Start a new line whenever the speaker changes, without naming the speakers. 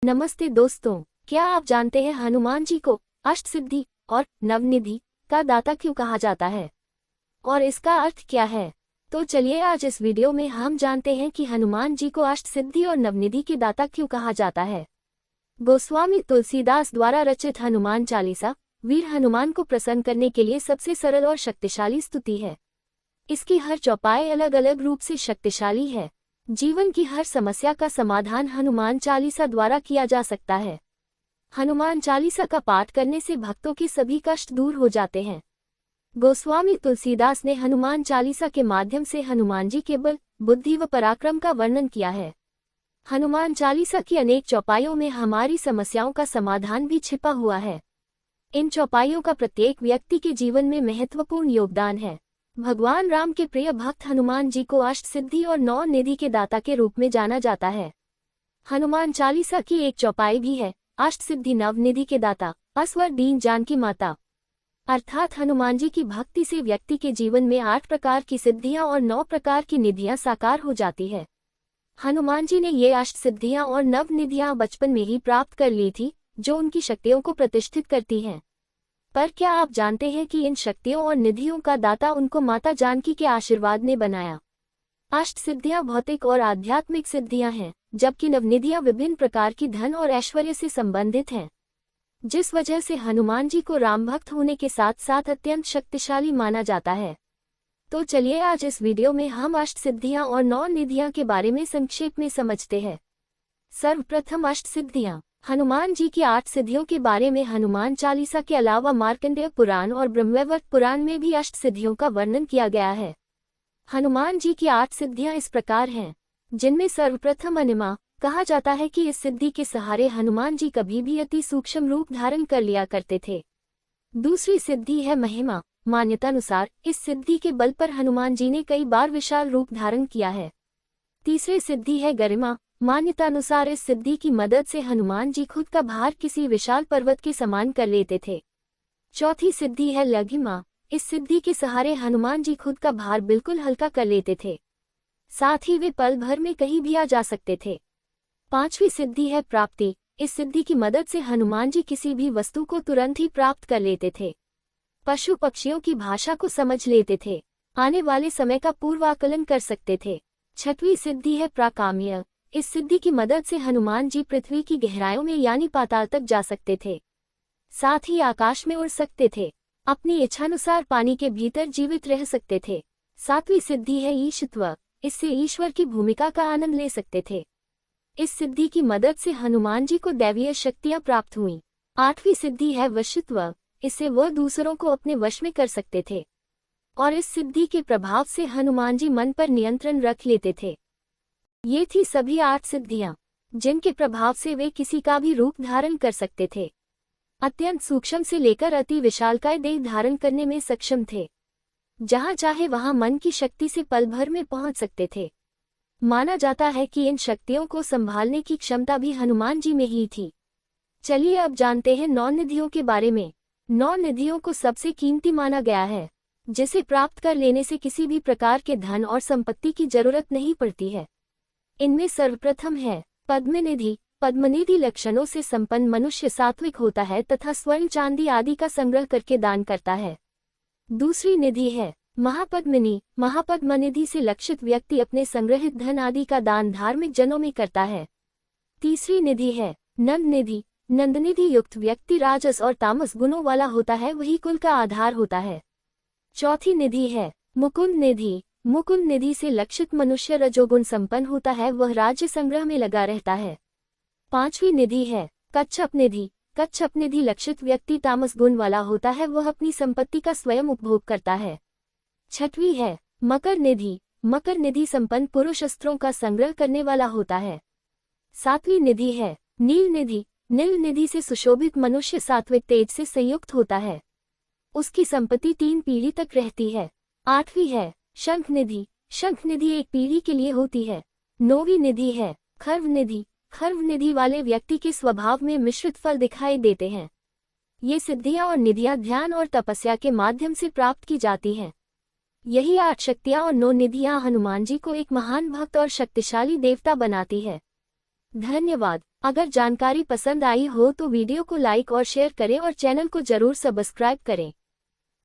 नमस्ते दोस्तों, क्या आप जानते हैं हनुमान जी को अष्ट सिद्धि और नवनिधि का दाता क्यों कहा जाता है और इसका अर्थ क्या है? तो चलिए आज इस वीडियो में हम जानते हैं कि हनुमान जी को अष्ट सिद्धि और नवनिधि के दाता क्यों कहा जाता है। गोस्वामी तुलसीदास द्वारा रचित हनुमान चालीसा वीर हनुमान को प्रसन्न करने के लिए सबसे सरल और शक्तिशाली स्तुति है। इसकी हर चौपाई अलग अलग रूप से शक्तिशाली है। जीवन की हर समस्या का समाधान हनुमान चालीसा द्वारा किया जा सकता है। हनुमान चालीसा का पाठ करने से भक्तों के सभी कष्ट दूर हो जाते हैं। गोस्वामी तुलसीदास ने हनुमान चालीसा के माध्यम से हनुमान जी के बल, बुद्धि व पराक्रम का वर्णन किया है। हनुमान चालीसा की अनेक चौपाइयों में हमारी समस्याओं का समाधान भी छिपा हुआ है। इन चौपाइयों का प्रत्येक व्यक्ति के जीवन में महत्वपूर्ण योगदान है। भगवान राम के प्रिय भक्त हनुमान जी को अष्ट सिद्धि और नौ निधि के दाता के रूप में जाना जाता है। हनुमान चालीसा की एक चौपाई भी है, अष्ट सिद्धि नव निधि के दाता असवर दीन जानकी माता। अर्थात हनुमान जी की भक्ति से व्यक्ति के जीवन में 8 प्रकार की सिद्धियां और 9 प्रकार की निधियां साकार हो जाती है। हनुमान जी ने ये अष्ट सिद्धियां और नव निधियां बचपन में ही प्राप्त कर ली थी, जो उनकी शक्तियों को प्रतिष्ठित करती हैं। पर क्या आप जानते हैं कि इन शक्तियों और निधियों का दाता उनको माता जानकी के आशीर्वाद ने बनाया। अष्ट सिद्धियां भौतिक और आध्यात्मिक सिद्धियां हैं, जबकि नवनिधियां विभिन्न प्रकार की धन और ऐश्वर्य से संबंधित हैं, जिस वजह से हनुमान जी को राम भक्त होने के साथ साथ अत्यंत शक्तिशाली माना जाता है। तो चलिए आज इस वीडियो में हम अष्ट सिद्धियां और 9 निधियां के बारे में संक्षेप में समझते हैं। सर्वप्रथम अष्ट सिद्धियां। हनुमान जी की 8 सिद्धियों के बारे में हनुमान चालीसा के अलावा मार्कंडेय पुराण और ब्रह्मवैवर्त पुराण में भी अष्ट सिद्धियों का वर्णन किया गया है। हनुमान जी की 8 सिद्धियां इस प्रकार हैं, जिनमें सर्वप्रथम अनिमा। कहा जाता है कि इस सिद्धि के सहारे हनुमान जी कभी भी अति सूक्ष्म रूप धारण कर लिया करते थे। दूसरी सिद्धि है महिमा। मान्यतानुसार इस सिद्धि के बल पर हनुमान जी ने कई बार विशाल रूप धारण किया है। तीसरी सिद्धि है गरिमा। मान्यतानुसार इस सिद्धि की मदद से हनुमान जी खुद का भार किसी विशाल पर्वत के समान कर लेते थे। चौथी सिद्धि है लघिमा। इस सिद्धि के सहारे हनुमान जी खुद का भार बिल्कुल हल्का कर लेते थे, साथ ही वे पल भर में कहीं भी आ जा सकते थे। पांचवी सिद्धि है प्राप्ति। इस सिद्धि की मदद से हनुमान जी किसी भी वस्तु को तुरंत ही प्राप्त कर लेते थे, पशु पक्षियों की भाषा को समझ लेते थे, आने वाले समय का पूर्वाकलन कर सकते थे। छठवीं सिद्धि है प्राकाम्य। इस सिद्धि की मदद से हनुमान जी पृथ्वी की गहराइयों में यानी पाताल तक जा सकते थे, साथ ही आकाश में उड़ सकते थे, अपनी इच्छानुसार पानी के भीतर जीवित रह सकते थे। सातवीं सिद्धि है ईशत्व। इससे ईश्वर की भूमिका का आनंद ले सकते थे। इस सिद्धि की मदद से हनुमान जी को दैवीय शक्तियां प्राप्त हुईं। आठवीं सिद्धि है वशित्व। इससे वह दूसरों को अपने वश में कर सकते थे और इस सिद्धि के प्रभाव से हनुमान जी मन पर नियंत्रण रख लेते थे। ये थी सभी 8 सिद्धियां, जिनके प्रभाव से वे किसी का भी रूप धारण कर सकते थे। अत्यंत सूक्ष्म से लेकर अति विशालकाय देह धारण करने में सक्षम थे। जहां चाहे वहां मन की शक्ति से पल भर में पहुंच सकते थे। माना जाता है कि इन शक्तियों को संभालने की क्षमता भी हनुमान जी में ही थी। चलिए अब जानते हैं 9 निधियों के बारे में। 9 निधियों को सबसे कीमती माना गया है, जिसे प्राप्त कर लेने से किसी भी प्रकार के धन और संपत्ति की जरूरत नहीं पड़ती है। इनमें सर्वप्रथम है पद्मनिधि। पद्मनिधि लक्षणों से संपन्न मनुष्य सात्विक होता है तथा स्वर्ण चांदी आदि का संग्रह करके दान करता है। दूसरी निधि है महापद्मिनी। महापद्मनिधि से लक्षित व्यक्ति अपने संग्रहित धन आदि का दान धार्मिक जनों में करता है। तीसरी निधि है नंदनिधि। नंदनिधि युक्त व्यक्ति राजस और तामस गुणों वाला होता है, वही कुल का आधार होता है। चौथी निधि है मुकुंद निधि। मुकुंद निधि से लक्षित मनुष्य रजोगुण संपन्न होता है, वह राज्य संग्रह में लगा रहता है। पांचवी निधि है कच्छप निधि। कच्छप निधि लक्षित व्यक्ति तामस गुण वाला होता है, वह अपनी संपत्ति का स्वयं उपभोग करता है। छठवीं है मकर निधि। मकर निधि संपन्न पुरुष अस्त्रों का संग्रह करने वाला होता है। सातवीं निधि है नील निधि। नील निधि से सुशोभित मनुष्य सात्विक तेज से संयुक्त होता है, उसकी संपत्ति 3 पीढ़ी तक रहती है। आठवीं है शंख निधि। शंख निधि एक पीढ़ी के लिए होती है। नौवीं निधि है खर्व निधि। खर्व निधि वाले व्यक्ति के स्वभाव में मिश्रित फल दिखाई देते हैं। ये सिद्धियां और निधियां ध्यान और तपस्या के माध्यम से प्राप्त की जाती हैं। यही 8 शक्तियां और 9 निधियां हनुमान जी को एक महान भक्त और शक्तिशाली देवता बनाती है। धन्यवाद। अगर जानकारी पसंद आई हो तो वीडियो को लाइक और शेयर करें और चैनल को जरूर सब्सक्राइब करें।